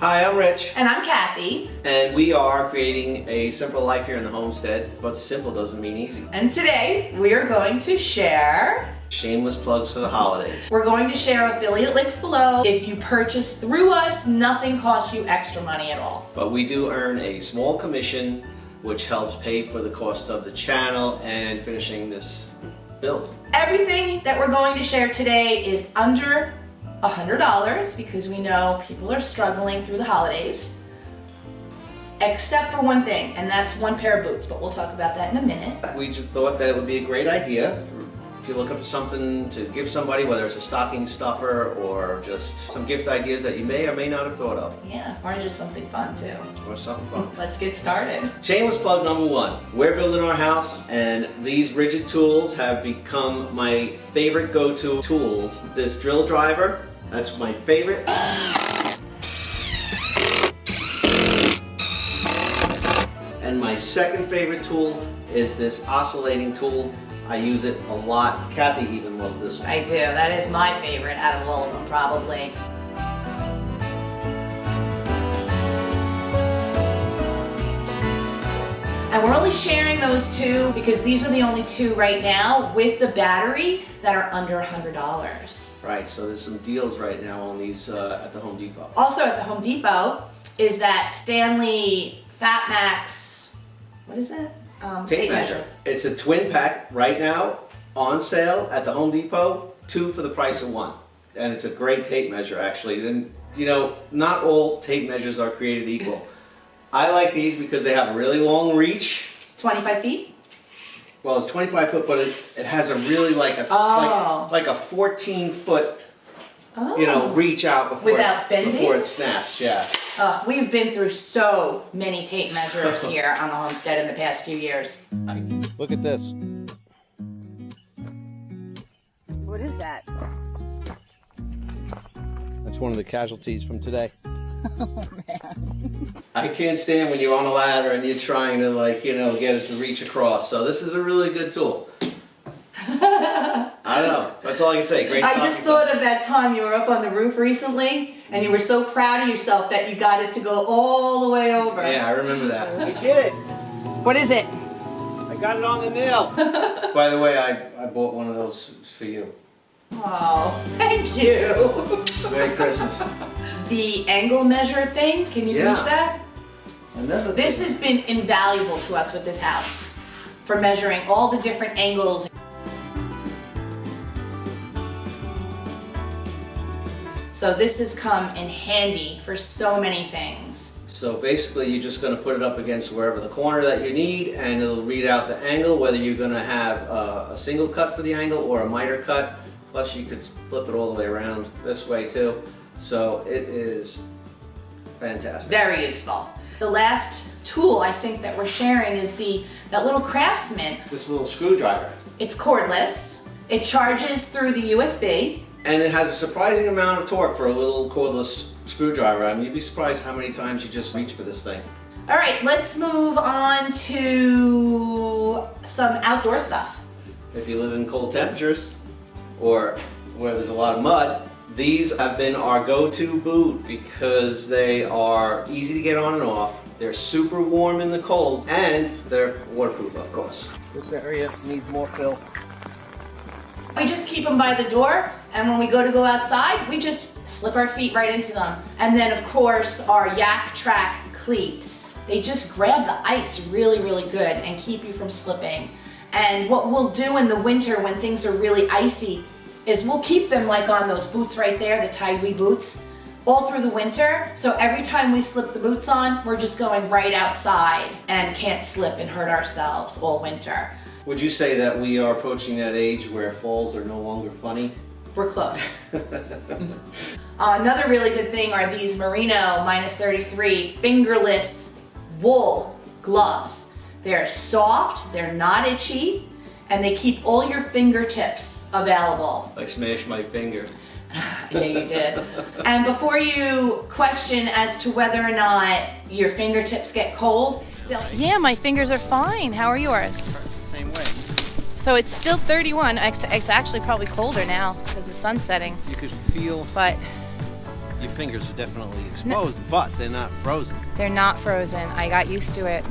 Hi, I'm Rich. And I'm Kathy. And we are creating a simple life here in the homestead, but simple doesn't mean easy. And today we are going to share shameless plugs for the holidays. We're going to share affiliate links below. If you purchase through us, nothing costs you extra money at all. But we do earn a small commission, which helps pay for the costs of the channel and finishing this build. Everything that we're going to share today is under $100 because we know people are struggling through the holidays. Except for one thing, and that's one pair of boots, but we'll talk about that in a minute. We just thought that it would be a great idea. If you're looking for something to give somebody, whether it's a stocking stuffer or just some gift ideas that you may or may not have thought of. Yeah, or just something fun too. Or something fun. Let's get started. Shameless plug number one. We're building our house and these rigid tools have become my favorite go-to tools. This drill driver, that's my favorite. And my second favorite tool is this oscillating tool. I use it a lot. Kathy even loves this one. I do. That is my favorite out of all of them, probably. And we're only sharing those two because these are the only two right now with the battery that are under $100. Right, so there's some deals right now on these at the Home Depot. Also at the Home Depot is that Stanley Fat Max, what is it? Tape measure. It's a twin pack right now on sale at the Home Depot, 2 for the price of 1. And it's a great tape measure actually. Then, you know, not all tape measures are created equal. I like these because they have a really long reach. 25 feet? Well, it's 25 foot, but it has a really like a 14 foot, you know, reach out before it snaps. Yeah. We've been through so many tape measures here on the homestead in the past few years. Look at this. What is that? That's one of the casualties from today. Oh man. I can't stand when you're on a ladder and you're trying to, like, you know, get it to reach across. So this is a really good tool. I don't know. That's all I can say. Great. I just thought of that time you were up on the roof recently and you were so proud of yourself that you got it to go all the way over. Yeah, I remember that. I did it. What is it? I got it on the nail. By the way, I bought one of those for you. Oh, thank you. Merry Christmas. The angle measure thing, can you reach that? Another This thing. has been invaluable to us with this house for measuring all the different angles. So this has come in handy for so many things. So basically you're just going to put it up against wherever the corner that you need and it'll read out the angle, whether you're going to have a single cut for the angle or a miter cut. Plus you could flip it all the way around this way too. So it is fantastic. Very useful. The last tool I think that we're sharing is that little Craftsman. This little screwdriver. It's cordless. It charges through the USB. And it has a surprising amount of torque for a little cordless screwdriver. I mean, you'd be surprised how many times you just reach for this thing. All right, let's move on to some outdoor stuff. If you live in cold temperatures or where there's a lot of mud, these have been our go-to boot because they are easy to get on and off. They're super warm in the cold and they're waterproof, of course. This area needs more fill. We just keep them by the door, and when we go outside, we just slip our feet right into them. And then, of course, our Yaktrax cleats. They just grab the ice really, really good and keep you from slipping. And what we'll do in the winter when things are really icy is we'll keep them like on those boots right there, the tie-weed boots, all through the winter. So every time we slip the boots on, we're just going right outside and can't slip and hurt ourselves all winter. Would you say that we are approaching that age where falls are no longer funny? We're close. Another really good thing are these Merino -33 fingerless wool gloves. They're soft, they're not itchy, and they keep all your fingertips available. I smashed my finger. Yeah, you did. And before you question as to whether or not your fingertips get cold, yeah, my fingers are fine. How are yours? Same way. So it's still 31. It's actually probably colder now because the sun's setting. You could feel But Your fingers are definitely exposed, but they're not frozen. They're not frozen. I got used to it.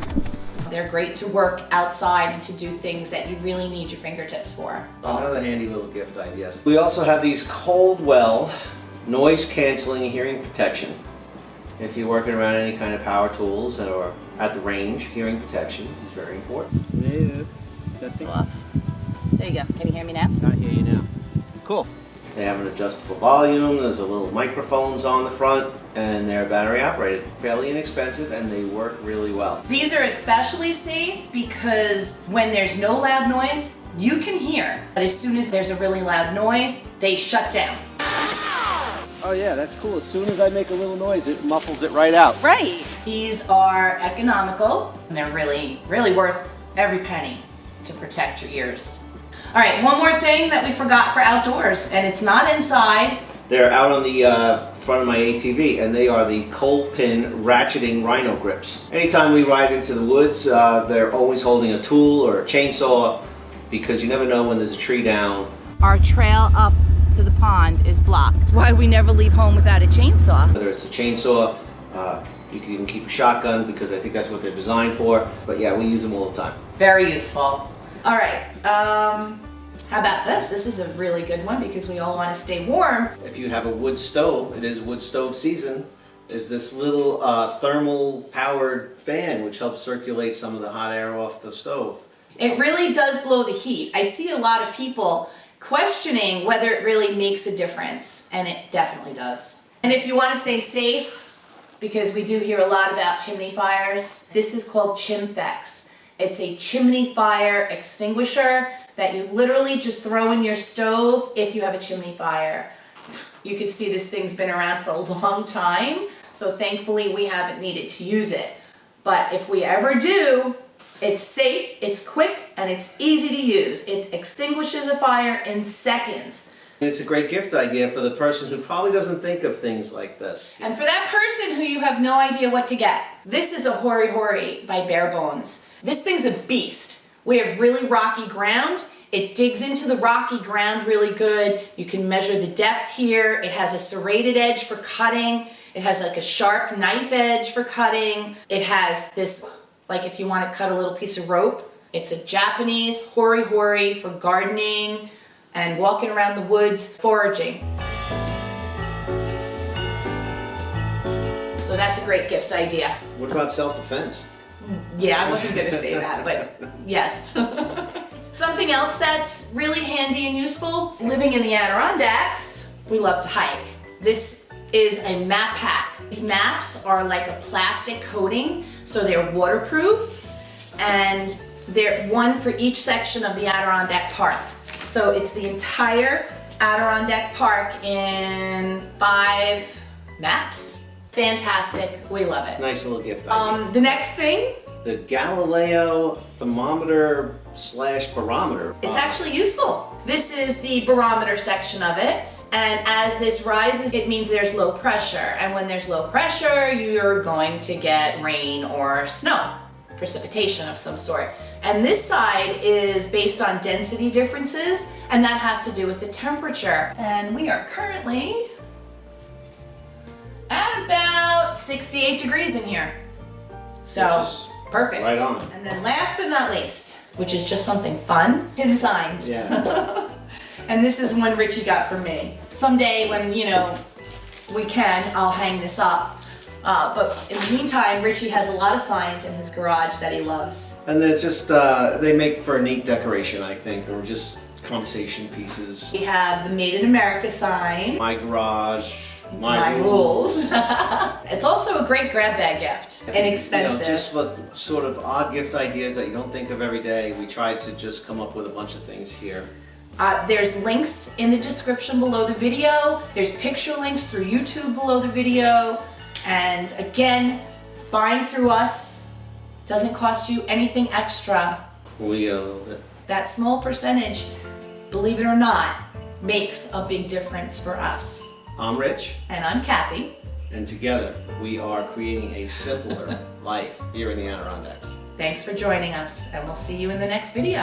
They're great to work outside and to do things that you really need your fingertips for. Another handy little gift idea. We also have these Caldwell noise canceling hearing protection. If you're working around any kind of power tools or at the range, hearing protection is very important. Yeah, that's it. There you go. Can you hear me now? I hear you now. Cool. They have an adjustable volume, there's a little microphones on the front, and they're battery operated. Fairly inexpensive, and they work really well. These are especially safe because when there's no loud noise, you can hear. But as soon as there's a really loud noise, they shut down. Oh yeah, that's cool. As soon as I make a little noise, it muffles it right out. Right. These are economical, and they're really, really worth every penny to protect your ears. All right, one more thing that we forgot for outdoors, and it's not inside. They're out on the front of my ATV, and they are the Kolpin Ratcheting Rhino grips. Anytime we ride into the woods, they're always holding a tool or a chainsaw, because you never know when there's a tree down. Our trail up to the pond is blocked. That's why we never leave home without a chainsaw. Whether it's a chainsaw, you can even keep a shotgun, because I think that's what they're designed for. But yeah, we use them all the time. Very useful. All right, how about this? This is a really good one because we all want to stay warm. If you have a wood stove, it is wood stove season, is this little thermal powered fan which helps circulate some of the hot air off the stove. It really does blow the heat. I see a lot of people questioning whether it really makes a difference, and it definitely does. And if you want to stay safe, because we do hear a lot about chimney fires, this is called Chimfex. It's a chimney fire extinguisher that you literally just throw in your stove if you have a chimney fire. You can see this thing's been around for a long time, so thankfully we haven't needed to use it. But if we ever do, it's safe, it's quick, and it's easy to use. It extinguishes a fire in seconds. It's a great gift idea for the person who probably doesn't think of things like this. And for that person who you have no idea what to get, this is a Hori by Barebones. This thing's a beast. We have really rocky ground. It digs into the rocky ground really good. You can measure the depth here. It has a serrated edge for cutting. It has like a sharp knife edge for cutting. It has this, like if you want to cut a little piece of rope, it's a Japanese Hori for gardening and walking around the woods foraging. So that's a great gift idea. What about self-defense? Yeah, I wasn't going to say that, but yes. Something else that's really handy and useful, living in the Adirondacks, we love to hike. This is a map pack. These maps are like a plastic coating, so they're waterproof, and they're one for each section of the Adirondack Park. So it's the entire Adirondack Park in 5 maps. Fantastic, we love it. Nice little gift idea. The next thing, The Galileo Thermometer / Barometer. it's actually useful. This is the barometer section of it, and as this rises, it means there's low pressure, and when there's low pressure, you're going to get rain or snow, precipitation of some sort. And this side is based on density differences, and that has to do with the temperature. And we are currently at about 68 degrees in here. So, perfect. Right on. And then last but not least, which is just something fun, tin signs. Yeah. And this is one Richie got from me. Someday when, you know, we can, I'll hang this up. But in the meantime, Richie has a lot of signs in his garage that he loves. And they're just, they make for a neat decoration, I think, or just conversation pieces. We have the Made in America sign. My garage, My rules. It's also a great grab bag gift. Inexpensive. You know, just what sort of odd gift ideas that you don't think of every day. We tried to just come up with a bunch of things here. There's links in the description below the video. There's picture links through YouTube below the video. And again, buying through us doesn't cost you anything extra. We a little bit. That small percentage, believe it or not, makes a big difference for us. I'm Rich. And I'm Kathy. And together, we are creating a simpler life here in the Adirondacks. Thanks for joining us, and we'll see you in the next video.